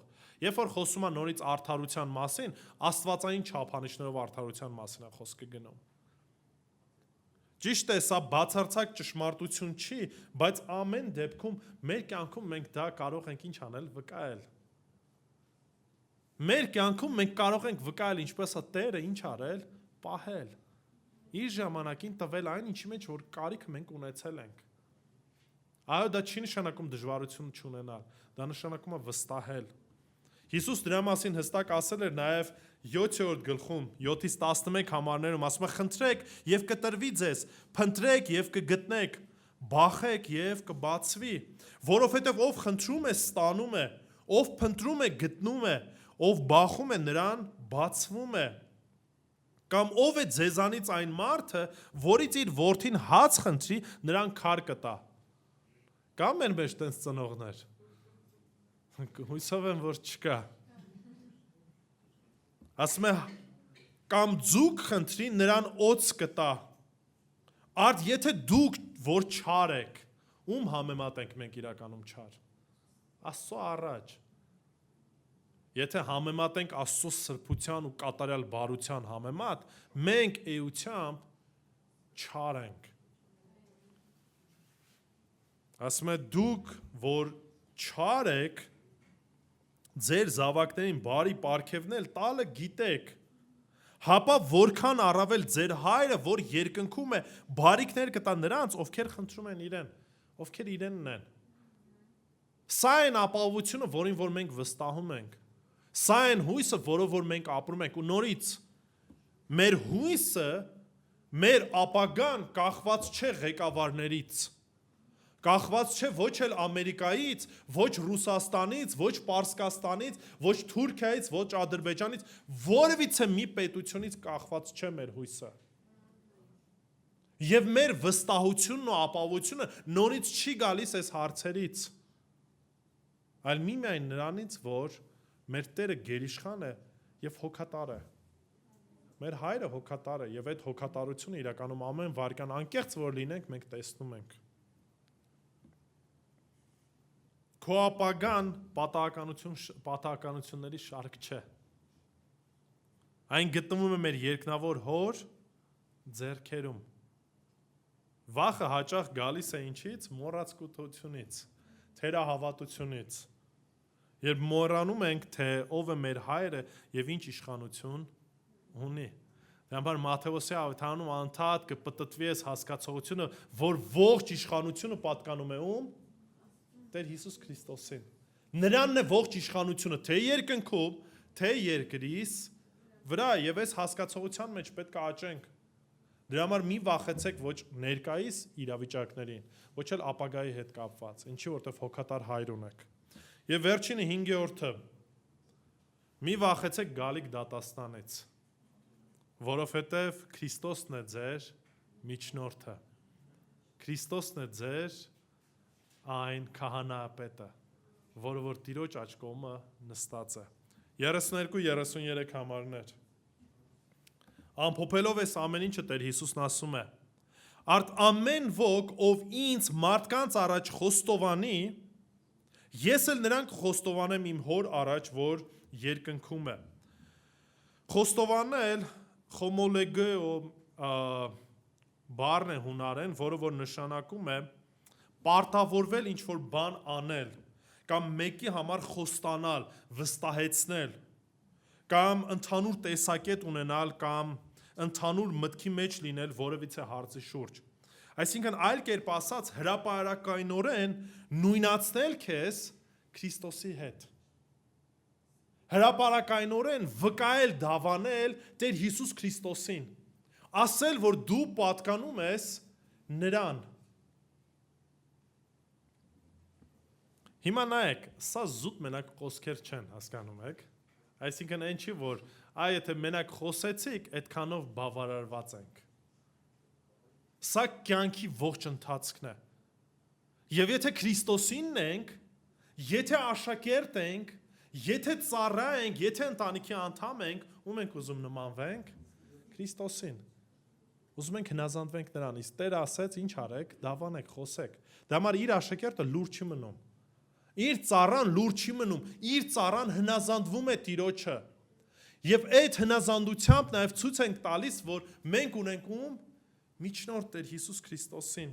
Երբ որ խոսում է նորից արդարության մասին, աստվածային չափանիշներով արդարության մասին է խոսքը գնում։ Ճիշտ է, սա բացարձակ ճշմարտություն չի, բայց ամեն դեպքում մեր կյանքում մենք դա կարող ենք ինչ անել, վկայել։ Մեր կյանքում մենք կարող ենք վկայել ինչպես է Տերը ինչ արել, պահել։ Իր ժամանակին տվել այն, ինչի մեջ որ կարիքը մենք ունեցել ենք։ Այո, դա չի նշանակում դժվարություն չունենալ, դա նշանակում է վստահել։ Հիսուս դրա մասին հստակ ասել էր նաև 7-րդ գլխում, 7-ից 11 համարներում, ասում է խնդրեք եւ կտրվի ձեզ, փնտրեք եւ կգտնեք, բախեք եւ կբացվի, որովհետեւ ով խնդրում է, ստանում է, ով փնտրում է, գտնում է, ով բախում է, նրան բացվում է։ Կամ ով է ձեզանից այն մարդը, որից իր որդին հաց խնդրի, նրան քար կտա։ Կամ են մեջ տենց ծնողներ։ Հույսով եմ, որ չկա։ Ասում է, կամ ձուկ խնդրի, նրան օձ կտա։ Արդ եթե դուք որ չար եք, ում համեմատենք մենք իրականում չար։ Աստծո առաջ։ Եթե համեմատենք Աստծո սրբության ու կատարյալ բարության համեմատ, մենք էությամբ չար ենք։ Ասում է դուք, որ չար եք, ձեր զավակներին բարի պարգևնել տալը գիտեք, հապա որքան առավել ձեր հայրը, որ երկնքում է, բարիքներ կտա նրանց, ովքեր խնդրում են իրեն, ովքեր իրեն ունեն։ Սա այն ապահովությունը, որին որ մենք վստահում ենք։ Սա այն հույսը, որով որ մենք ապրում ենք, ու նորից մեր հույսը, մեր ապագան կախված չէ ղեկավարներից, կախված չէ ոչ էլ Ամերիկայից, ոչ Ռուսաստանից, ոչ Պարսկաստանից, ոչ Թուրքիայից, ոչ Ադրբեջանից, որևիցե մի պետությունից կախված չէ մեր հույսը։ Եվ մեր վստահությունն ու ապահովությունը նորից չի գալիս այս հարցերից, այլ միմիայն նրանից, որ մեր Տերը գերիշխան է եւ հոգատար է։ Մեր հայրը հոգատար է եւ այդ հոգատարությունը իրականում ամեն վարքան անկեղծ որ լինենք, մենք տեսնում ենք։ Քո ապագան պատահականությունների շարք չէ։ Այն գտնվում է մեր երկնավոր Հոր ձեռքերում։ Վախը հաճախ գալիս է ինչից՝ մոռացկությունից, թերահավատությունից։ Երբ մոռանում ենք, թե ով է մեր հայրը եւ ինչ իշխանություն ունի։ Դրա համար Մատթեոսի ավետարանում անդադ կպտտվի այս հասկացողությունը, որ ողջ իշխանությունը պատկանում է ում։ Տեր Հիսուս Քրիստոսին։ Նրանն է ողջ իշխանությունը, թե երկնքում, թե երկրից վրա, եւ այս հասկացողության մեջ պետք է աճենք։ Դրա համար մի վախեցեք ոչ ներկայիս իրավիճակներին, ոչ էլ ապագայի հետ կապված, ինչի որտեվ հոգատար հայր ունեք։ Եվ վերջինը 5-րդը, մի վախեցեք գալիք դատաստանից, որովհետև Քրիստոսն է ձեր միջնորդը, Քրիստոսն է ձեր այն քահանայապետը, որը որ Տիրոջ աջ կողմը նստած է։ 32-33 համարներ։ Ամփոփելով այս ամեն ինչը Տեր Հիսուսն ասում է. Արդ ամեն ոք, ով ինձ մարդկանց առաջ խոստովանի, ես էլ նրան կխոստովանեմ իմ հոր առաջ, որ երկնքում է։ Խոստովանել խոմոլեգեո բառն է հունարեն, որը որ նշանակում է պարտավորվել ինչ-որ բան անել, կամ մեկի համար խոստանալ, վստահեցնել, կամ ընդհանուր տեսակետ ունենալ, կամ ընդհանուր մտքի մեջ լինել որևիցե հարցի շուրջ։ Այսինքն այլ կերպ ասած հրապարակայնորեն նույնացնել քեզ Քրիստոսի հետ։ Հրապարակայնորեն վկայել դավանել Տեր Հիսուս Քրիստոսին։ Ասել, որ դու պատկանում ես նրան։ Հիմա նայեք, սա զուտ մենակ խոսքեր չեն, հասկանում եք։ Այսինքն այն չի, որ եթե մենակ խոսեցիք, այդքանով բավարարված ենք։ Սա կյանքի ողջ ընթացքն է։ Եվ եթե Քրիստոսինն ենք, եթե աշակերտ ենք, եթե ծառա ենք, եթե ընտանիքի անդամ ենք, ում ենք ուզում նմանվենք, Քրիստոսին։ Ուզում ենք հնազանդվենք նրան, իսկ Տերը ասեց, ինչ արեք, դավանեք, խոսեք։ Դա համար իր աշակերտը լուր չի մնում։ Իր ծառան լուր չի մնում, իր ծառան հնազանդվում է Տիրոջը։ Եվ այդ հնազանդությամբ նաև ցույց ենք տալիս, որ մենք ունենք ում միջնորդ Տեր Հիսուս Քրիստոսին։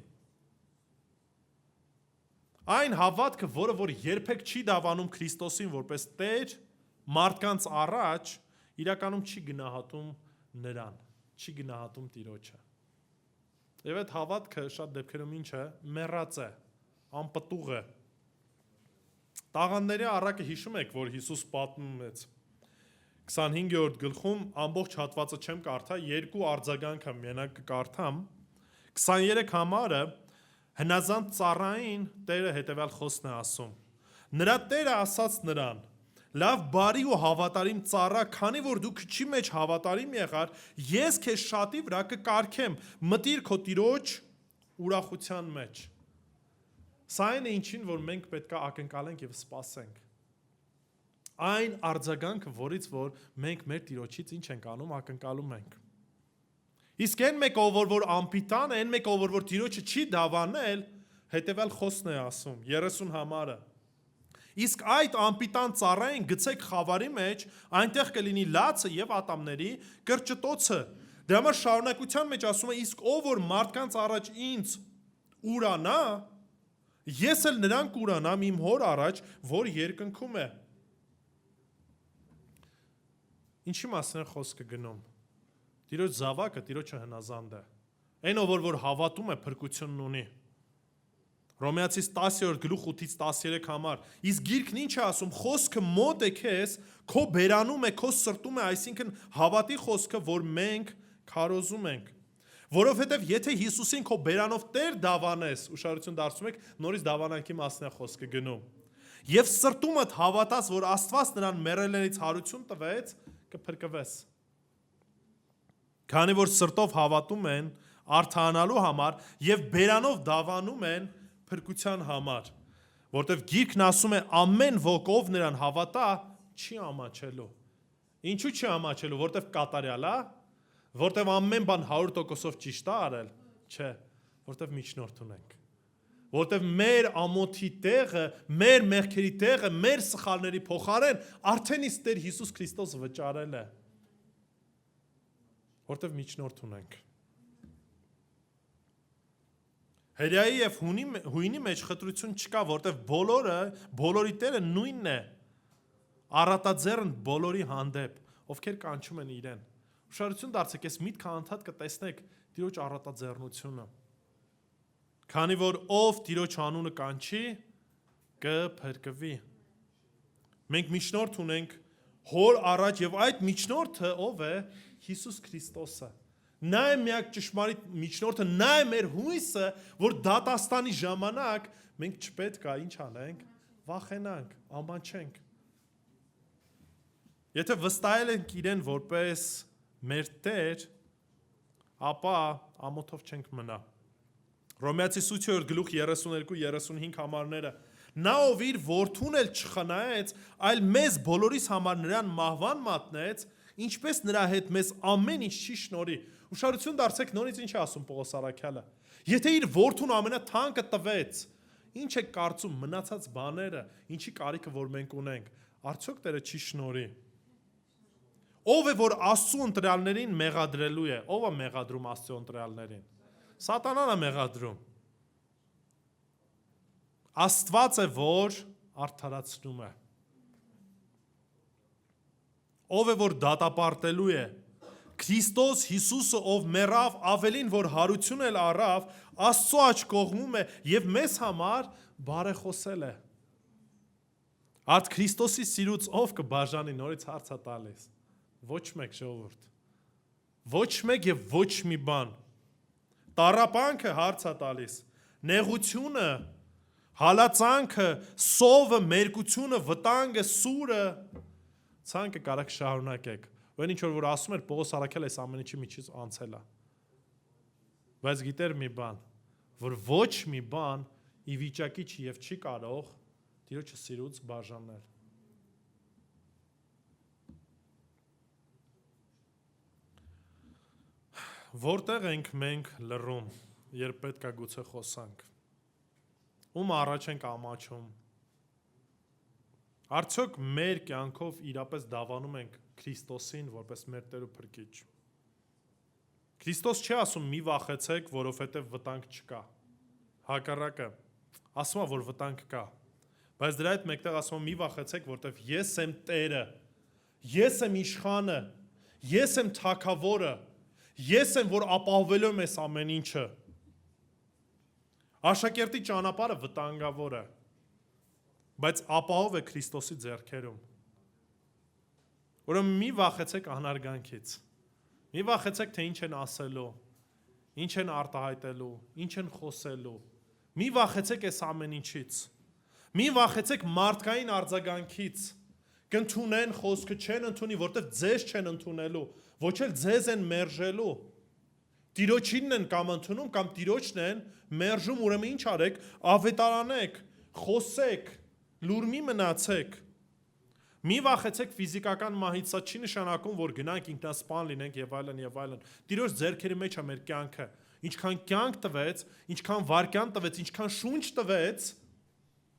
Այն հավատքը, որը որ երբեք չի դավանում Քրիստոսին որպես Տեր, մարդկանց առաջ, իրականում չի գնահատում նրան, չի գնահատում Տիրոջը։ Եվ այդ հավատքը շատ դեպքերում ինչ է, մեռած է, անպտուղ է։ Տաղանների առակը հիշում եք, որ Հիսուս պատմում է 25-րդ գլխում, ամբողջ հատվածը չեմ կարդա, երկու արձագանքը մենակ կկարդամ, 23 համարը հնազանդ ծառային Տերը հետևյալ խոսքն է ասում. Նրա Տերը ասաց նրան. լավ բարի ու հավատարիմ ծառա, քանի որ դու քչի մեջ հավատարիմ եղար, ես քեզ շատի վրա կկարգեմ, մտիր քո Տիրոջ ուրախության մեջ։ Սա այն է ինչին, որ մենք պետք է ակնկալենք եւ սպասենք։ Այն արձագանքը, որից որ մենք մեր Տիրոջից ինչ ենք անում, ակնկալում ենք։ Իսկ այն մեկը, որ անպիտան է, այն մեկը, որ Տիրոջը չի դավանել, հետևյալ խոսքն է ասում, 30 համարը։ Իսկ այդ անպիտան ծառային գցեք խավարի մեջ, այնտեղ կլինի լացը եւ ատամների կրճտոցը։ Դրա համար շարունակության մեջ ասում է, իսկ ով որ մարդկանց առաջ ինձ ուրանա, ես էլ նրան կուրանամ իմ հոր առաջ, որ երկնքում է։ Ինչի մասին է խոսքը գնում։ Տիրոջ զավակը Տիրոջը հնազանդ է։ Այն ով որ հավատում է, փրկությունն ունի։ Հռոմեացիս 10:8-13 համար։ Իսկ գիրքն ինչ է ասում, խոսքը մոտ է քեզ, քո բերանում է, քո սրտում է, այսինքն հավատի խոսքը, որ մենք քարոզում ենք։ Որովհետև եթե Հիսուսին քո բերանով Տեր դավանես, ուշադրություն դարձնում եք, նորից դավանանքի մասն է խոսքը գնում։ Եվ սրտումդ հավատաս, որ Աստված նրան մեռելներից հարություն տվեց, կփրկվես։ Քանի որ սրտով հավատում են արդարանալու համար եւ բերանով դավանում են փրկության համար, որտեվ գիրքն ասում է ամեն ոք ով նրան հավատա չի ամաչելու։ Ինչու՞ չի ամաչելու, որտեվ կատարյալ է, որտեվ ամեն բան 100%-ով ճիշտ է արել, չէ, որտեվ միջնորդ ունենք։ Որտեվ մեր ամոթի տեղը, մեր մեղքերի տեղը, մեր սխալների փոխարեն արդեն իսկ Տեր Հիսուս Քրիստոս վճարել է։ Որտեվ միջնորդ ունենք։ Հրեայի եւ հույնի մեջ խտրություն չկա, որտեվ բոլորի Տերը նույնն է։ Առատաձեռն բոլորի հանդեպ, ովքեր կանչում են իրեն։ Ուշադրություն դարձեք, ես միտքը անդադ կտեսնեք Տիրոջ առատաձեռնությունը։ Քանի որ ով Տիրոջ անունը կանչի, կփրկվի։ Մենք միջնորդ ունենք հոր առաջ եւ այդ միջնորդը ով է, Հիսուս Քրիստոսը։ Նա է միակ ճշմարիտ միջնորդը, նա է մեր հույսը, որ դատաստանի ժամանակ մենք չպետք է ինչ անենք, վախենանք, ամաչենք։ Եթե վստահել ենք իրեն որպես մեր Տեր, ապա ամոթով չենք մնա։ Հռոմեացիս 8:32-35 համարները։ Նա ով իր որդուն էլ չխնայեց, այլ մեզ բոլորիս համար նրան մահվան մատնեց, ինչպես նրա հետ մեզ ամեն ինչ չի շնորհի։ Ուշադրություն դարձեք, նորից ինչ է ասում Պողոս առաքյալը։ Եթե իր որդուն ամենաթանկը տվեց, ինչ է կարծում մնացած բաները, ինչի կարիքը որ մենք ունենք, արդյոք Տերը չի շնորհի։ Ով է որ Աստծու ընտրյալներին մեղադրելու է, ով է մեղադրում Աստծու ընտրյալներին։ Սատանան է մեղադրում։ Աստված է որ արդարացնում է։ Ով է որ դատապարտելու է։ Քրիստոս Հիսուսը ով մեռավ, ավելին որ հարություն էլ առավ, Աստծո աջ կողմում է եւ մեզ համար բարեխոսել է։ Արդ Քրիստոսի սիրուց ով կբաժանի, նորից հարց է տալիս։ Ոչ մեկ ժողովուրդ։ Ոչ մեկ եւ ոչ մի բան։ Տառապանքը հարց է տալիս։ Նեղությունը, հալածանքը, սովը, մերկությունը, վտանգը, սուրը, ցանկը կարաք շարունակեք։ Որ ինչ որ ասում էր Պողոս առաքյալը այս ամեն ինչի միջից անցել է։ Բայց գիտեր մի բան, որ ոչ մի բան ի վիճակի չի եւ չի կարող Տիրոջը սիրուց բաժանել։ Որտեղ ենք մենք լռում, երբ պետք է գուցե խոսանք։ Ում առաջ ենք ամաչում։ Արդյոք մեր կյանքով իրապես դավանում ենք Քրիստոսին որպես մեր Տեր ու Փրկիչ։ Քրիստոս չի ասում մի վախեցեք, որովհետև վտանգ չկա։ Հակառակը, ասում է, որ վտանգ կա։ Բայց դրա հետ մեկտեղ ասում է մի վախեցեք, որովհետև ես եմ Տերը, ես եմ իշխանը, ես եմ թագավորը, ես եմ, որ ապահովելու եմ այս ամեն ինչը։ Աշակերտի ճանապարհը վտանգավոր է, բայց ապահով է Քրիստոսի ձեռքերում։ Ուրեմն մի վախեցեք անարգանքից։ Մի վախեցեք, թե ինչ են ասելու, ինչ են արտահայտելու, ինչ են խոսելու։ Մի վախեցեք այս ամեն ինչից։ Մի վախեցեք մարդկային արձագանքից։ Կընդունեն խոսքը չեն ընդունի, որտեղ ձեզ չեն ընդունելու, ոչ էլ ձեզ են մերժելու։ Տիրոջինն են կամ ընդունում, կամ Տիրոջն են մերժում, ուրեմն ինչ արեք, ավետարանեք, խոսեք, լուր մի մնացեք։ Մի վախեցեք ֆիզիկական մահից, սա չի նշանակում, որ գնանք ինքնասպան լինենք եւ այլն եւ այլն։ Տիրոջ ձեռքերի մեջ է մեր կյանքը։ Ինչքան կյանք տվեց, ինչքան վարքյան տվեց, ինչքան շունչ տվեց,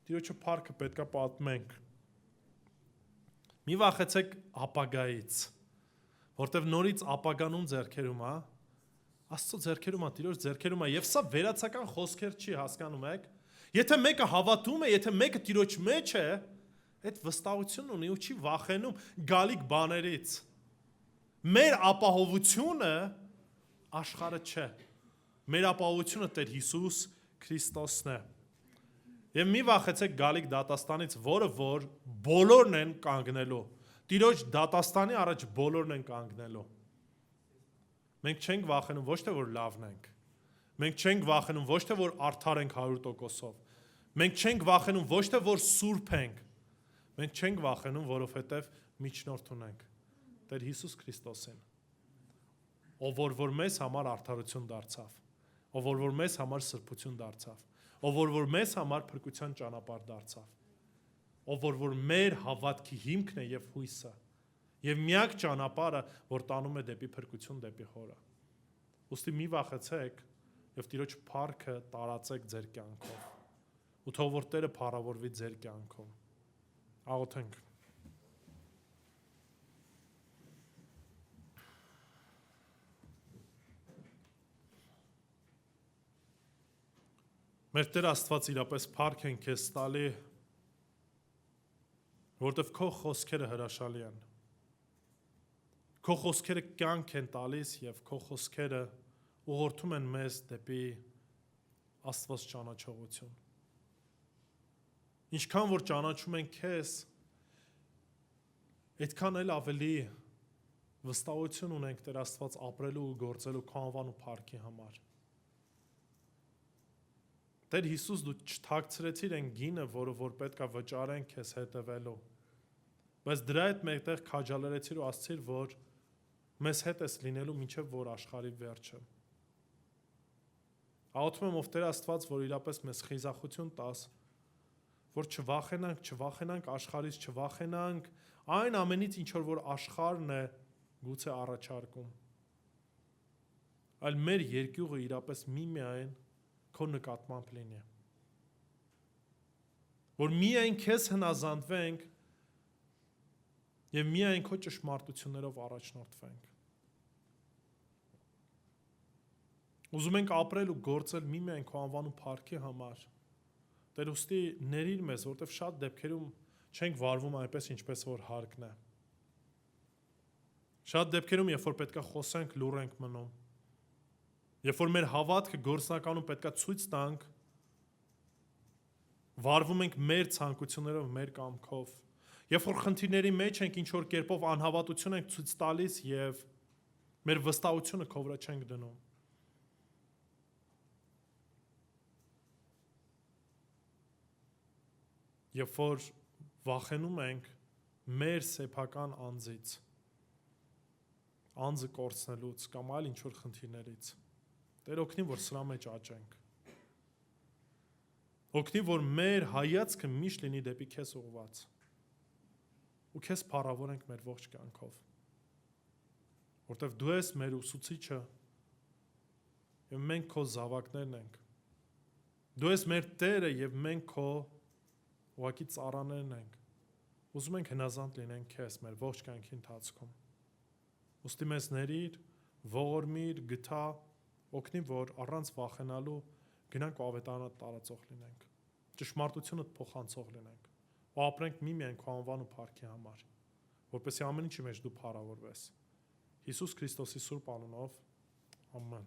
Տիրոջը փառքը պետքա պատմենք։ Մի վախեցեք ապագայից, որտեվ նորից ապագանում ձեռքերում է, Աստծո ձեռքերում է, Տիրոջ ձեռքերում է, եւ սա վերացական խոսքեր չի, հասկանում եք։ Եթե մեկը հավատում է, եթե մեկը Տիրոջ մեջ է, այդ վստահությունն ունի ու չի վախենում գալիք բաներից։ Մեր ապահովությունը աշխարհը չէ։ Մեր ապահովությունը Տեր Հիսուս Քրիստոսն է։ Եվ մի վախեցեք գալիք դատաստանից, որը որ բոլորն են կանգնելու։ Տիրոջ դատաստանի առաջ բոլորն են կանգնելու։ Մենք չենք վախենում ոչ թե որ լավն ենք։ Մենք չենք վախենում ոչ թե որ արդար ենք 100%-ով։ Մենք չենք վախենում ոչ թե որ սուրբ ենք։ Մենք չենք վախենում, որովհետև միջնորդ ունենք Տեր Հիսուս Քրիստոսին, ով որ մեզ համար արդարություն դարձավ, ով որ մեզ համար սրբություն դարձավ, ով որ մեզ համար փրկության ճանապարհ դարձավ, ով որ մեր հավատքի հիմքն է եւ հույսը, եւ միակ ճանապարհը, որ տանում է դեպի փրկություն, դեպի Հորը։ Ուստի մի վախեցեք եւ Տիրոջ փառքը տարածեք ձեր կյանքով։ Ու թող որ Տերը փառավորվի ձեր կյանքում։ Աղոթենք։ Մեր Տեր Աստված իրապես փառք են քեզ տալի, որտեվ քո խոսքերը հրաշալի են։ Քո խոսքերը կյանք են տալիս եւ քո խոսքերը ուղղորդում են մեզ դեպի Աստված ճանաչողություն։ Ինչքան որ ճանաչում ենք քեզ, այդքան էլ ավելի վստահություն ունենք Տեր Աստված ապրելու ու գործելու քո անվան ու փառքի համար։ Տեր Հիսուս, դու չթաքցրեցիր այն գինը, որը որ պետք է վճարենք քեզ հետևելու։ Բայց դրա հետ մեկտեղ քաջալերեցիր ու ասացիր, որ մեզ հետ ես լինելու մինչև որ աշխարհի վերջը։ Աղոթում եմ ով Տեր Աստված, որ իրապես մեզ խիզախություն տաս, որ չվախենանք աշխարհից, չվախենանք այն ամենից, ինչ որ աշխարհն է գուցե առաջարկում։ Այլ մեր երկյուղը իրապես միմիայն քո նկատմամբ լինի։ Որ միայն քեզ հնազանդվենք եւ միայն քո ճշմարտություններով առաջնորդվենք։ Ուզում ենք ապրել ու գործել միմիայն քո անվան ու փառքի համար։ Տեր ուստի ներիր մեզ, որտեվ շատ դեպքերում չենք վարվում այնպես, ինչպես որ հարկն է։ Շատ դեպքերում, երբ որ պետքա խոսենք, լուռ ենք մնում։ Երբ որ մեր հավատքը գործնականում պետքա ցույց տանք, վարվում ենք մեր ցանկություններով, մեր կամքով։ Երբ որ խնդիրների մեջ ենք, ինչ որ կերպով անհավատություն ենք ցույց տալիս եւ մեր վստահությունը քո վրա չենք դնում։ Երբ որ վախենում ենք մեր սեփական անձից, անձը կորցնելուց կամ այլ ինչ որ խնդիրներից, Տեր օգնի, որ սրա մեջ աճենք։ Օգնի, որ մեր հայացքը միշտ լինի դեպի քեզ ուղղված։ Ու քեզ փառավորենք մեր ողջ կյանքով։ Որտեվ դու ես մեր ուսուցիչը, եւ մենք քո զավակներն ենք։ Դու ես մեր Տերը եւ մենք քո ուղղակի ծառաներն ենք։ Ուզում ենք հնազանդ լինենք քեզ մեր ողջ կյանքի ընթացքում։ Ուստի մեզ ների, ողորմիր, գթա, օգնի, որ առանց վախենալու գնանք ու ավետարանը տարածող լինենք, ճշմարտությունը փոխանցող լինենք, ու ապրենք միմիայն քո անվան ու փառքի համար, որպեսզի ամեն ինչի մեջ դու փառավորվես։ Հիսուս Քրիստոսի սուրբ անունով, ամեն։